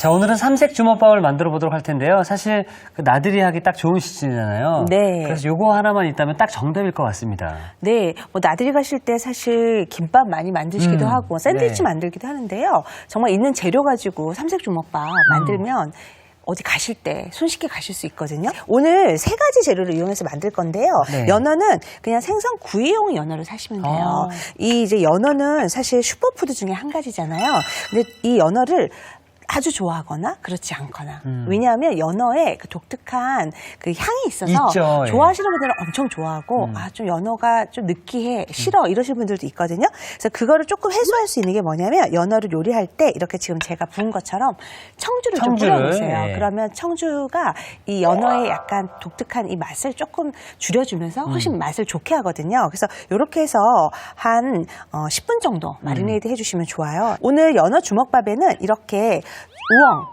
자, 오늘은 삼색 주먹밥을 만들어 보도록 할 텐데요. 사실 그 나들이 하기 딱 좋은 시즌이잖아요. 네. 그래서 요거 하나만 있다면 딱 정답일 것 같습니다. 네, 뭐 나들이 가실 때 사실 김밥 많이 만드시기도 하고 샌드위치 네. 만들기도 하는데요. 정말 있는 재료 가지고 삼색 주먹밥 만들면 어디 가실 때 손쉽게 가실 수 있거든요. 오늘 세 가지 재료를 이용해서 만들 건데요. 네. 연어는 그냥 생선 구이용 연어를 사시면 돼요. 이 이제 연어는 사실 슈퍼푸드 중에 한 가지잖아요. 근데 이 연어를 아주 좋아하거나 그렇지 않거나. 왜냐하면 연어에 그 독특한 그 향이 있어서 있죠, 예. 좋아하시는 분들은 엄청 좋아하고 좀 연어가 좀 느끼해 싫어 이러시는 분들도 있거든요. 그래서 그거를 조금 해소할 수 있는 게 뭐냐면 연어를 요리할 때 이렇게 지금 제가 부은 것처럼 청주를 좀 뿌려보세요. 예. 그러면 청주가 이 연어의 약간 독특한 이 맛을 조금 줄여주면서 훨씬 맛을 좋게 하거든요. 그래서 이렇게 해서 한 10분 정도 마리네이드 해주시면 좋아요. 오늘 연어 주먹밥에는 이렇게 우엉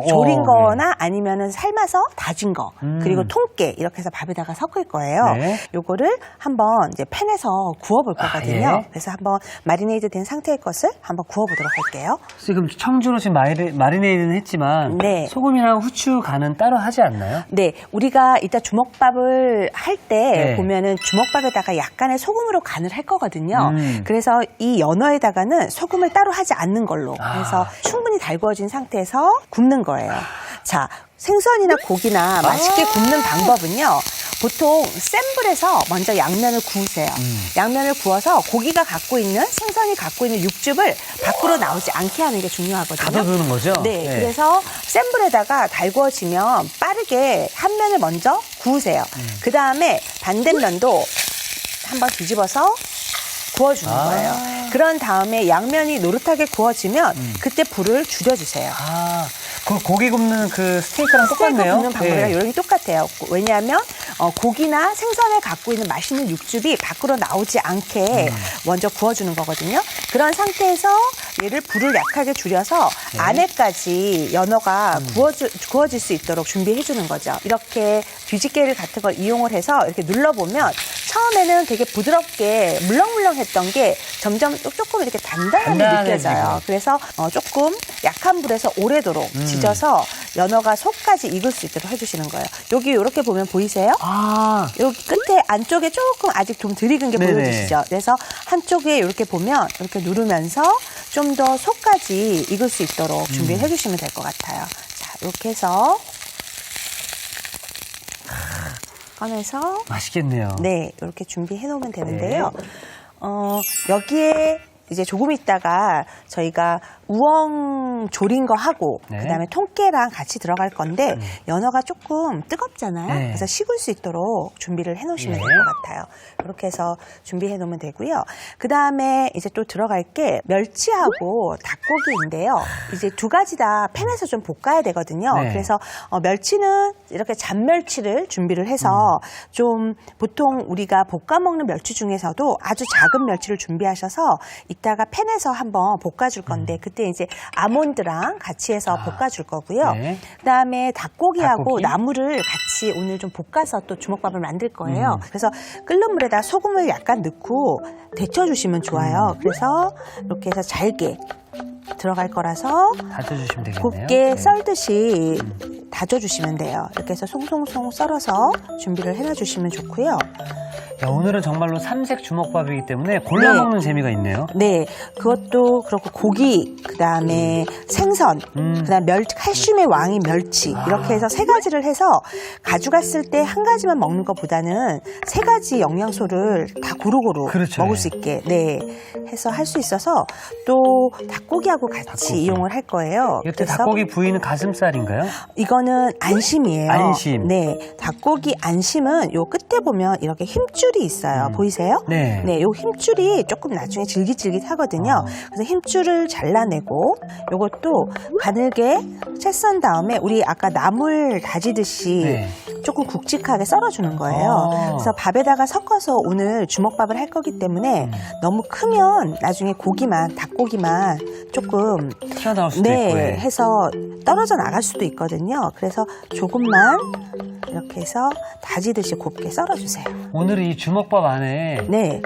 조린 거나 아니면은 삶아서 다진 거 그리고 통깨 이렇게 해서 밥에다가 섞을 거예요. 네. 요거를 한번 이제 팬에서 구워볼 거거든요. 예. 그래서 한번 마리네이드 된 상태의 것을 한번 구워보도록 할게요. 지금 청주로 지금 마리네이드는 했지만 네. 소금이랑 후추 간은 따로 하지 않나요? 네, 우리가 이따 주먹밥을 할 때 네. 보면은 주먹밥에다가 약간의 소금으로 간을 할 거거든요. 그래서 이 연어에다가는 소금을 따로 하지 않는 걸로. 그래서 충분히 달구어진 상태에서 굽는 거예요. 자, 생선이나 고기나 맛있게 굽는 방법은요. 보통 센 불에서 먼저 양면을 구우세요. 양면을 구워서 고기가 갖고 있는 생선이 갖고 있는 육즙을 밖으로 나오지 않게 하는 게 중요하거든요. 가둬두는 거죠? 네, 네. 그래서 센 불에다가 달구어지면 빠르게 한 면을 먼저 구우세요. 그 다음에 반대면도 한번 뒤집어서 구워주는 거예요. 그런 다음에 양면이 노릇하게 구워지면 그때 불을 줄여주세요. 그 고기 굽는 그 스테이크랑 똑같네요. 스테이크 굽는 방법이랑 네. 요령이 똑같아요. 왜냐하면 고기나 생선에 갖고 있는 맛있는 육즙이 밖으로 나오지 않게 먼저 구워주는 거거든요. 그런 상태에서 얘를 불을 약하게 줄여서 안에까지 연어가 구워질 수 있도록 준비해 주는 거죠. 이렇게 뒤집개를 같은 걸 이용을 해서 이렇게 눌러보면 처음에는 되게 부드럽게 물렁물렁했던 게 점점 조금 이렇게 단단함이 단단해지고. 느껴져요. 그래서 조금 약한 불에서 오래도록 지져서 연어가 속까지 익을 수 있도록 해주시는 거예요. 여기 이렇게 보면 보이세요? 여기 끝에 안쪽에 조금 아직 좀 덜 익은 게 네네. 보여지시죠? 그래서 한쪽에 이렇게 보면 이렇게 누르면서 좀 더 속까지 익을 수 있도록 준비를 해주시면 될 것 같아요. 자, 이렇게 해서 꺼내서 맛있겠네요. 네, 이렇게 준비해 놓으면 되는데요. 여기에 이제 조금 있다가 저희가 우엉 조린 거 하고 네. 그다음에 통깨랑 같이 들어갈 건데 연어가 조금 뜨겁잖아요. 네. 그래서 식을 수 있도록 준비를 해 놓으시면 예. 될 것 같아요. 이렇게 해서 준비해 놓으면 되고요. 그다음에 이제 또 들어갈 게 멸치하고 닭고기인데요. 이제 두 가지 다 팬에서 좀 볶아야 되거든요. 네. 그래서 멸치는 이렇게 잔멸치를 준비를 해서 좀 보통 우리가 볶아 먹는 멸치 중에서도 아주 작은 멸치를 준비하셔서 이따가 팬에서 한번 볶아줄 건데 그때 이제 아몬드랑 같이 해서 볶아줄 거고요. 네. 그다음에 닭고기하고 닭고기? 나물을 같이 오늘 좀 볶아서 또 주먹밥을 만들 거예요. 그래서 끓는 물에다 소금을 약간 넣고 데쳐주시면 좋아요. 그래서 이렇게 해서 잘게 들어갈 거라서 다져주시면 되겠네요. 곱게 네. 썰듯이 다져주시면 돼요. 이렇게 해서 송송송 썰어서 준비를 해놔주시면 좋고요. 야, 오늘은 정말로 삼색 주먹밥이기 때문에 골라 네. 먹는 재미가 있네요. 네, 그것도 그렇고 고기, 그 다음에 생선, 그 다음에 칼슘의 왕인 멸치 이렇게 해서 세 가지를 해서 가져갔을 때 한 가지만 먹는 것보다는 세 가지 영양소를 다 고루고루 그렇죠. 먹을 수 있게 해서 할 수 있어서 또 닭고기하고 같이 닭고기. 이용을 할 거예요. 이때 닭고기 부위는 가슴살인가요? 이거는 안심이에요. 안심. 네, 닭고기 안심은 요 끝에 보면 이렇게 힘줄이 있어요. 보이세요? 네. 네, 요 힘줄이 조금 나중에 질깃질깃하거든요. 그래서 힘줄을 잘라내고 요것도 가늘게 채 썬 다음에 우리 아까 나물 다지듯이 네. 조금 굵직하게 썰어주는 거예요. 그래서 밥에다가 섞어서 오늘 주먹밥을 할 거기 때문에 너무 크면 나중에 닭고기만 조금 튀어나올 수도 있고. 예. 해서 떨어져 나갈 수도 있거든요. 그래서 조금만 이렇게 해서 다지듯이 곱게 썰어주세요. 오늘 이 주먹밥 안에 네.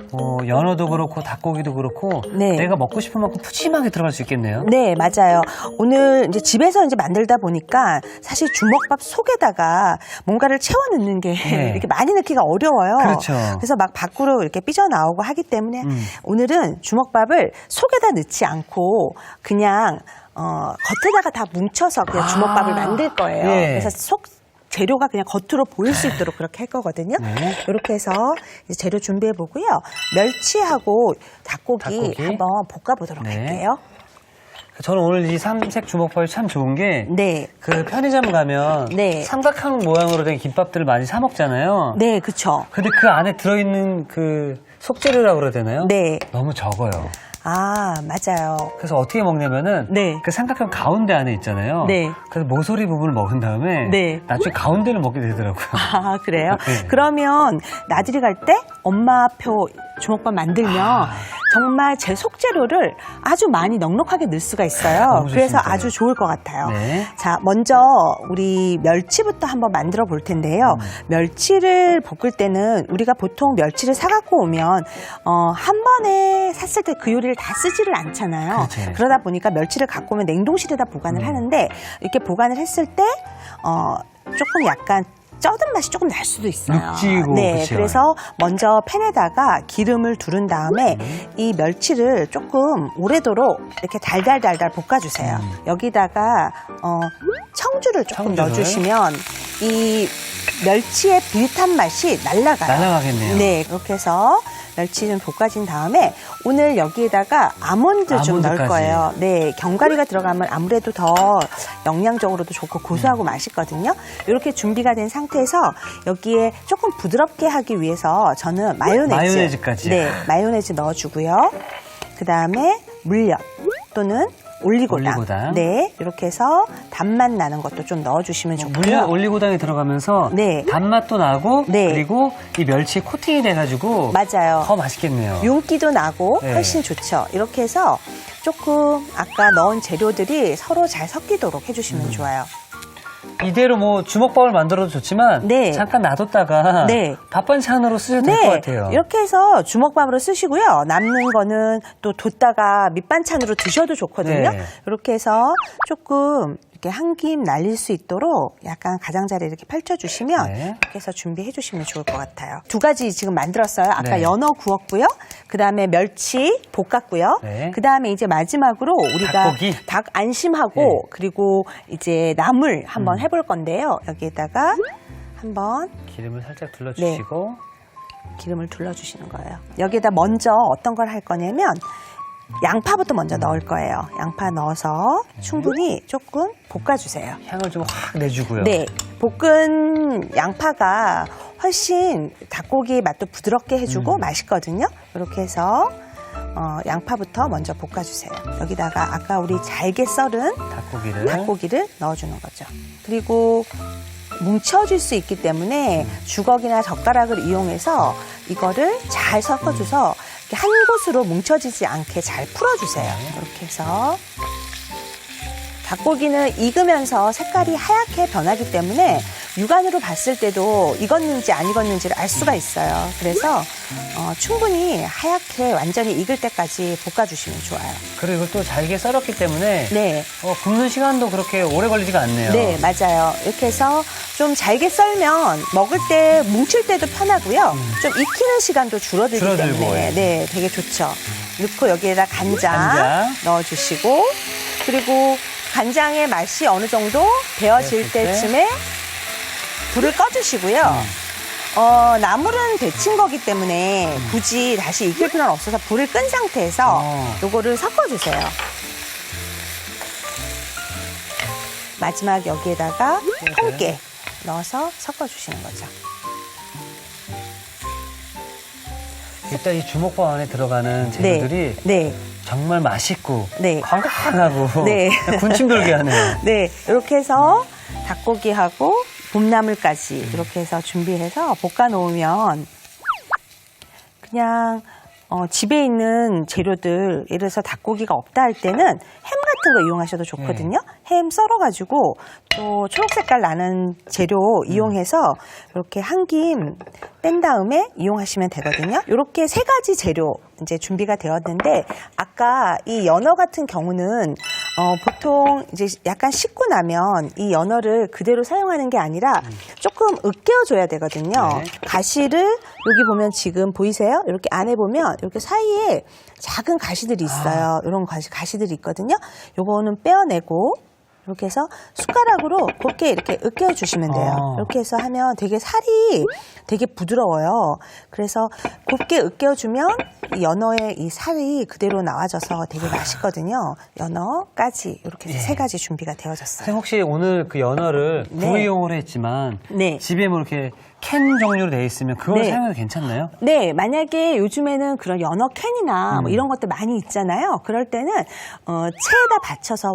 연어도 그렇고 닭고기도 그렇고 네. 내가 먹고 싶은 만큼 푸짐하게 들어갈 수 있겠네요. 네, 맞아요. 오늘 이제 집에서 이제 만들다 보니까 사실 주먹밥 속에다가 뭔가를 채워 넣는 게 네. 이렇게 많이 넣기가 어려워요. 그렇죠. 그래서 막 밖으로 이렇게 삐져나오고 하기 때문에 오늘은 주먹밥을 속에다 넣지 않고 그냥 겉에다가 다 뭉쳐서 그냥 주먹밥을 만들 거예요. 예. 그래서 속 재료가 그냥 겉으로 보일 수 있도록 그렇게 할 거거든요. 네. 이렇게 해서 이제 재료 준비해 보고요. 멸치하고 닭고기 한번 볶아 보도록 네. 할게요. 저는 오늘 이 삼색 주먹밥이 참 좋은 게 네. 그 편의점 가면 네. 삼각형 모양으로 된 김밥들을 많이 사 먹잖아요. 네, 그쵸. 근데 그 안에 들어있는 그 속재료라고 그래야 되나요? 네. 너무 적어요. 아, 맞아요. 그래서 어떻게 먹냐면은 네. 그 삼각형 가운데 안에 있잖아요. 네. 그래서 모서리 부분을 먹은 다음에 네. 나중에 가운데를 먹게 되더라고요. 아, 그래요? 네. 그러면 나들이 갈 때 엄마표 주먹밥 만들면 정말 제 속재료를 아주 많이 넉넉하게 넣을 수가 있어요. 너무 그래서 좋습니다. 아주 좋을 것 같아요. 네. 자, 먼저 우리 멸치부터 한번 만들어 볼 텐데요. 멸치를 볶을 때는 우리가 보통 멸치를 사갖고 오면 한 번에 샀을 때 그 요리를 다 쓰지를 않잖아요. 그렇죠. 그러다 보니까 멸치를 갖고 오면 냉동실에다 보관을 하는데 이렇게 보관을 했을 때 조금 약간 쩌든 맛이 조금 날 수도 있어요. 눅지고, 네, 그치요. 그래서 먼저 팬에다가 기름을 두른 다음에 이 멸치를 조금 오래도록 이렇게 달달달달 볶아주세요. 여기다가 청주를 조금 청주를. 넣어주시면 이 멸치의 비릿한 맛이 날아가요. 날아가겠네요. 네, 그렇게 해서 멸치 좀 볶아진 다음에 오늘 여기에다가 아몬드 좀 넣을 아몬드까지. 거예요. 네, 견과류가 들어가면 아무래도 더 영양적으로도 좋고 고소하고 맛있거든요. 이렇게 준비가 된 상태에서 여기에 조금 부드럽게 하기 위해서 저는 마요네즈까지. 네, 마요네즈 넣어주고요. 그 다음에 물엿 또는 올리고당. 네, 이렇게 해서 단맛 나는 것도 좀 넣어주시면 좋고요. 물엿 올리고당이 들어가면서 네. 단맛도 나고 네. 그리고 이 멸치 코팅이 돼가지고 맞아요. 더 맛있겠네요. 윤기도 나고 네. 훨씬 좋죠. 이렇게 해서 조금 아까 넣은 재료들이 서로 잘 섞이도록 해주시면 좋아요. 이대로 뭐 주먹밥을 만들어도 좋지만 네. 잠깐 놔뒀다가 네. 밥 반찬으로 쓰셔도 될 것 같아요. 이렇게 해서 주먹밥으로 쓰시고요. 남는 거는 또 뒀다가 밑반찬으로 드셔도 좋거든요. 네. 이렇게 해서 조금 이렇게 한 김 날릴 수 있도록 약간 가장자리 이렇게 펼쳐주시면 네. 이렇게 해서 준비해 주시면 좋을 것 같아요. 두 가지 지금 만들었어요. 아까 네. 연어 구웠고요. 그 다음에 멸치 볶았고요. 네. 그 다음에 이제 마지막으로 우리가 닭고기? 닭 안심하고 네. 그리고 이제 나물 한번 해볼 건데요. 여기에다가 한번 기름을 살짝 둘러주시고 기름을 둘러주시는 거예요. 여기에다 먼저 어떤 걸 할 거냐면 양파부터 먼저 넣을 거예요. 양파 넣어서 충분히 조금 볶아주세요. 향을 좀 확 내주고요. 네, 볶은 양파가 훨씬 닭고기의 맛도 부드럽게 해주고 맛있거든요. 이렇게 해서 양파부터 먼저 볶아주세요. 여기다가 아까 우리 잘게 썰은 닭고기를 넣어주는 거죠. 그리고 뭉쳐질 수 있기 때문에 주걱이나 젓가락을 이용해서 이거를 잘 섞어줘서 이렇게 한 곳으로 뭉쳐지지 않게 잘 풀어주세요. 이렇게 해서 닭고기는 익으면서 색깔이 하얗게 변하기 때문에 육안으로 봤을 때도 익었는지 안 익었는지를 알 수가 있어요. 그래서 충분히 하얗게 완전히 익을 때까지 볶아주시면 좋아요. 그리고 이걸 또 잘게 썰었기 때문에 네. 굽는 시간도 그렇게 오래 걸리지가 않네요. 네, 맞아요. 이렇게 해서 좀 잘게 썰면 먹을 때 뭉칠 때도 편하고요. 좀 익히는 시간도 줄어들기 줄어들고, 때문에 예. 네, 되게 좋죠. 넣고 여기에다 간장 간장. 넣어주시고 그리고 간장의 맛이 어느 정도 배어질 때. 때쯤에 불을 꺼주시고요. 나물은 데친 거기 때문에 굳이 다시 익힐 필요는 없어서 불을 끈 상태에서 요거를 섞어주세요. 마지막 여기에다가 통깨 넣어서 섞어주시는 거죠. 일단 이 주먹밥 안에 들어가는 재료들이 네. 정말 맛있고 네. 건강하고 네. 군침 돌게 하네요. 네, 이렇게 해서 닭고기하고 봄나물까지 이렇게 해서 준비해서 볶아 놓으면 그냥 집에 있는 재료들 예를 들어서 닭고기가 없다 할 때는 햄 같은 거 이용하셔도 좋거든요. 햄 썰어가지고 또 초록 색깔 나는 재료 이용해서 이렇게 한 김 뺀 다음에 이용하시면 되거든요. 이렇게 세 가지 재료 이제 준비가 되었는데 아까 이 연어 같은 경우는 보통 이제 약간 식고 나면 이 연어를 그대로 사용하는 게 아니라 조금 으깨어줘야 되거든요. 네. 가시를 여기 보면 지금 보이세요? 이렇게 안에 보면 이렇게 사이에 작은 가시들이 있어요. 이런 가시들이 있거든요. 요거는 빼어내고 이렇게 해서 숟가락으로 곱게 이렇게 으깨어 주시면 돼요. 이렇게 해서 하면 되게 살이 되게 부드러워요. 그래서 곱게 으깨어 주면 이 연어의 이 살이 그대로 나와져서 되게 맛있거든요. 연어까지 이렇게 해서 세 가지 준비가 되어졌어요. 선생님 혹시 오늘 그 연어를 구이용으로 했지만 네. 집에 뭐 이렇게 캔 종류로 되어 있으면 그걸 네. 사용해도 괜찮나요? 네, 만약에 요즘에는 그런 연어 캔이나 뭐 이런 것들 많이 있잖아요. 그럴 때는 체에다 받쳐서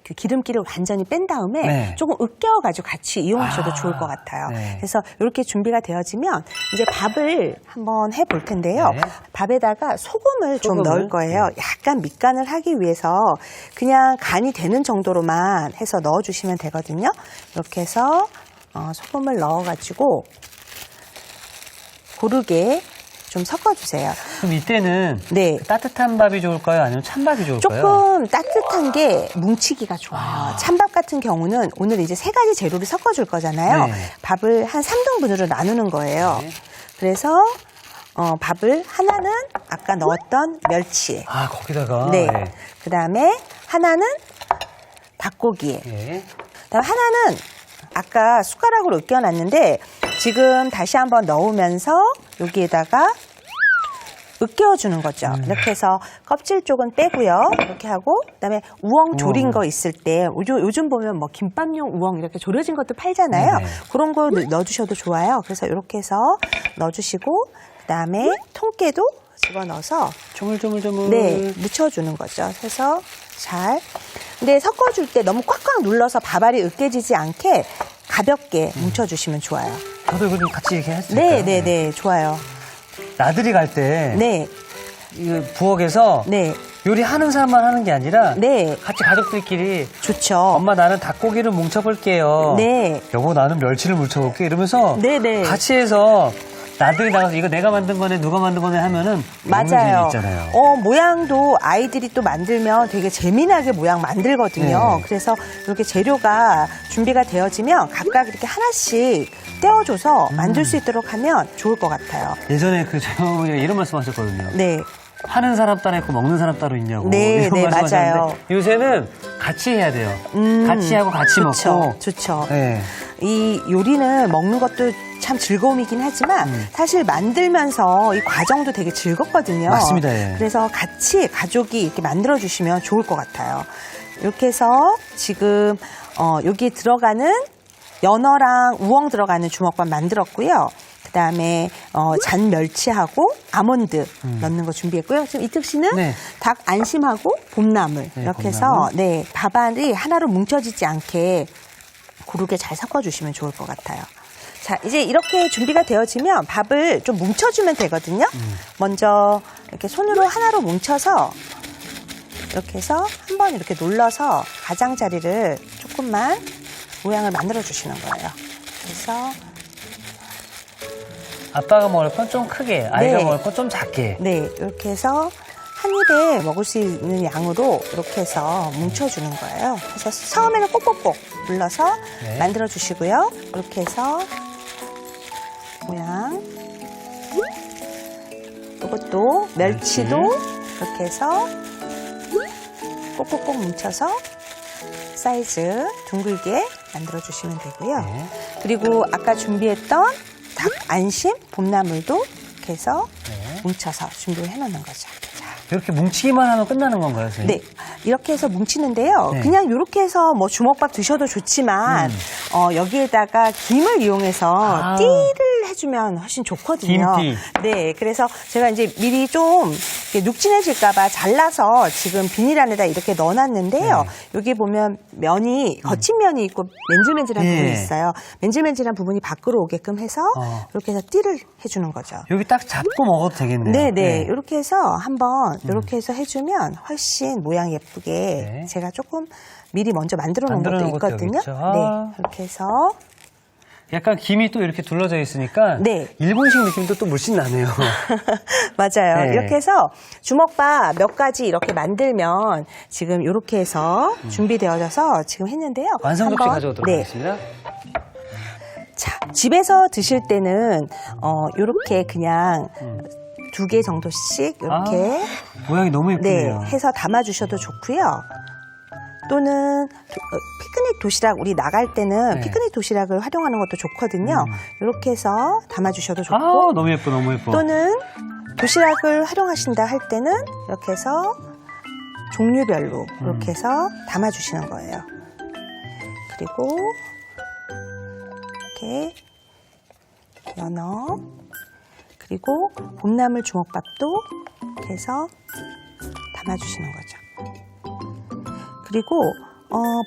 그 기름기를 완전히 뺀 다음에 네. 조금 으깨어가지고 같이 이용하셔도 좋을 것 같아요. 네. 그래서 이렇게 준비가 되어지면 이제 밥을 한번 해볼 텐데요. 네. 밥에다가 소금을 좀 넣을 거예요. 약간 밑간을 하기 위해서 그냥 간이 되는 정도로만 해서 넣어주시면 되거든요. 이렇게 해서 소금을 넣어가지고 고르게 좀 섞어주세요. 그럼 이때는 네. 따뜻한 밥이 좋을까요? 아니면 찬밥이 좋을까요? 조금 따뜻한 게 뭉치기가 좋아요. 찬밥 같은 경우는 오늘 이제 세 가지 재료를 섞어줄 거잖아요. 네. 밥을 한 3등분으로 나누는 거예요. 네. 그래서 밥을 하나는 아까 넣었던 멸치. 아, 거기다가. 네. 그 다음에 하나는 닭고기. 네. 그다음 하나는 아까 숟가락으로 으깨어놨는데 지금 다시 한번 넣으면서 여기에다가 으깨어주는 거죠. 이렇게 해서 껍질 쪽은 빼고요. 이렇게 하고 그다음에 우엉 조린 거 있을 때 요즘 보면 뭐 김밥용 우엉 이렇게 조려진 것도 팔잖아요. 네네. 그런 거 넣어주셔도 좋아요. 그래서 이렇게 해서 넣어주시고 그다음에 통깨도 집어넣어서 조물조물조물. 네, 묻혀주는 거죠. 그래서 잘. 근데 섞어줄 때 너무 꽉꽉 눌러서 밥알이 으깨지지 않게 가볍게 뭉쳐주시면 좋아요. 저도 이거 좀 같이 이렇게 할 수 있을까요? 네, 좋아요. 나들이 갈 때. 네, 이 부엌에서. 네, 요리하는 사람만 하는 게 아니라. 네, 같이 가족들끼리. 좋죠. 엄마 나는 닭고기를 뭉쳐볼게요. 네, 여보 나는 멸치를 뭉쳐볼게. 이러면서. 네. 같이 해서. 나들이 나가서 이거 내가 만든 거네 누가 만든 거네 하면은 먹는 재미 맞아요. 있잖아요. 모양도 아이들이 또 만들면 되게 재미나게 모양 만들거든요. 네. 그래서 이렇게 재료가 준비가 되어지면 각각 이렇게 하나씩 떼어줘서 만들 수 있도록 하면 좋을 것 같아요. 예전에 그 저희가 이런 말씀하셨거든요. 네. 하는 사람 따로 있고 먹는 사람 따로 있냐고. 네, 이런 네, 말씀하셨는데 맞아요. 요새는 같이 해야 돼요. 같이 하고 같이 먹고. 좋죠. 네. 이 요리는 먹는 것도 참 즐거움이긴 하지만 사실 만들면서 이 과정도 되게 즐겁거든요. 맞습니다. 예. 그래서 같이 가족이 이렇게 만들어 주시면 좋을 것 같아요. 이렇게 해서 지금 여기에 들어가는 연어랑 우엉 들어가는 주먹밥 만들었고요. 그다음에 잔 멸치하고 아몬드 넣는 거 준비했고요. 지금 이특 씨는 네. 닭 안심하고 봄나물 네, 이렇게 봄나물. 해서 밥알이 하나로 뭉쳐지지 않게 고르게 잘 섞어주시면 좋을 것 같아요. 자, 이제 이렇게 준비가 되어지면 밥을 좀 뭉쳐주면 되거든요. 먼저 이렇게 손으로 하나로 뭉쳐서 이렇게 해서 한번 이렇게 눌러서 가장자리를 조금만 모양을 만들어 주시는 거예요. 그래서 아빠가 먹을 건 좀 크게, 아이가 네. 먹을 건 좀 작게. 네, 이렇게 해서 한 입에 먹을 수 있는 양으로 이렇게 해서 뭉쳐주는 거예요. 그래서 처음에는 꼭꼭꼭 눌러서 네. 만들어 주시고요. 이렇게 해서 모양. 이것도 멸치도 이렇게 해서 꼭꼭꼭 뭉쳐서 사이즈 둥글게 만들어 주시면 되고요. 네. 그리고 아까 준비했던 닭 안심 봄나물도 이렇게 해서 네. 뭉쳐서 준비를 해놓는 거죠. 자, 이렇게 뭉치기만 하면 끝나는 건가요, 선생님? 네, 이렇게 해서 뭉치는데요. 네. 그냥 이렇게 해서 뭐 주먹밥 드셔도 좋지만 여기에다가 김을 이용해서 아. 띠를 띠를 해주면 훨씬 좋거든요. 김띠. 네, 그래서 제가 이제 미리 좀 이렇게 눅진해질까봐 잘라서 지금 비닐 안에다 이렇게 넣어놨는데요. 네. 여기 보면 면이 거친 면이 있고 맨질맨질한 네. 부분이 있어요. 맨질맨질한 부분이 밖으로 오게끔 해서 이렇게 해서 띠를 해주는 거죠. 여기 딱 잡고 먹어도 되겠네요. 네네. 이렇게 해서 한번 이렇게 해서 해주면 훨씬 모양 예쁘게 네. 제가 조금 미리 먼저 만들어 놓은 만들어 것도 놓은 것도 있거든요. 여기 있죠. 아. 네. 이렇게 해서 약간 김이 또 이렇게 둘러져 있으니까 네. 일본식 느낌도 또 물씬 나네요. 맞아요. 네. 이렇게 해서 주먹밥 몇 가지 이렇게 만들면 지금 이렇게 해서 준비되어져서 지금 했는데요. 완성접시 한번, 가져오도록 네. 하겠습니다. 자, 집에서 드실 때는 이렇게 그냥 2개 정도씩 이렇게 모양이 너무 네, 예쁘네요. 해서 담아주셔도 좋고요. 또는 피크닉 도시락 우리 나갈 때는 네. 피크닉 도시락을 활용하는 것도 좋거든요. 이렇게 해서 담아주셔도 좋고 아, 너무 예뻐, 너무 예뻐. 또는 도시락을 활용하신다 할 때는 이렇게 해서 종류별로 이렇게 해서 담아주시는 거예요. 그리고 이렇게 연어 그리고 봄나물 주먹밥도 이렇게 해서 담아주시는 거죠. 그리고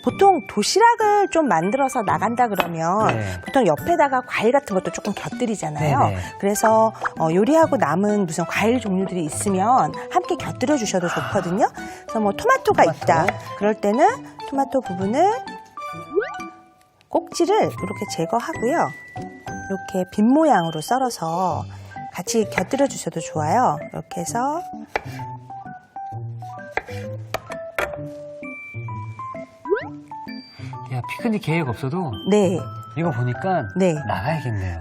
보통 도시락을 좀 만들어서 나간다 그러면 네. 보통 옆에다가 과일 같은 것도 조금 곁들이잖아요. 네네. 그래서 요리하고 남은 무슨 과일 종류들이 있으면 함께 곁들여 주셔도 좋거든요. 그래서 뭐 토마토가 있다. 그럴 때는 토마토 부분을 꼭지를 이렇게 제거하고요. 이렇게 빈 모양으로 썰어서 같이 곁들여 주셔도 좋아요. 이렇게 해서 야, 피크닉 계획 없어도 네. 이거 보니까 네. 나가야겠네요.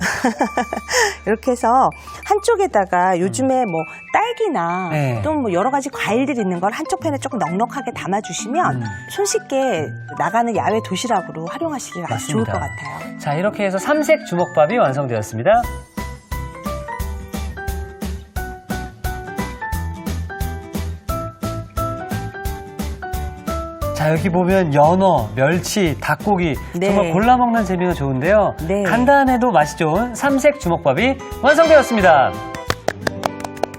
이렇게 해서 한쪽에다가 요즘에 뭐 딸기나 네. 또 뭐 여러 가지 과일들이 있는 걸 한쪽 팬에 조금 넉넉하게 담아주시면 손쉽게 나가는 야외 도시락으로 활용하시기가 아주 좋을 것 같아요. 자, 이렇게 해서 삼색 주먹밥이 완성되었습니다. 자, 여기 보면 연어, 멸치, 닭고기 네. 정말 골라 먹는 재미가 좋은데요. 네. 간단해도 맛이 좋은 삼색 주먹밥이 완성되었습니다.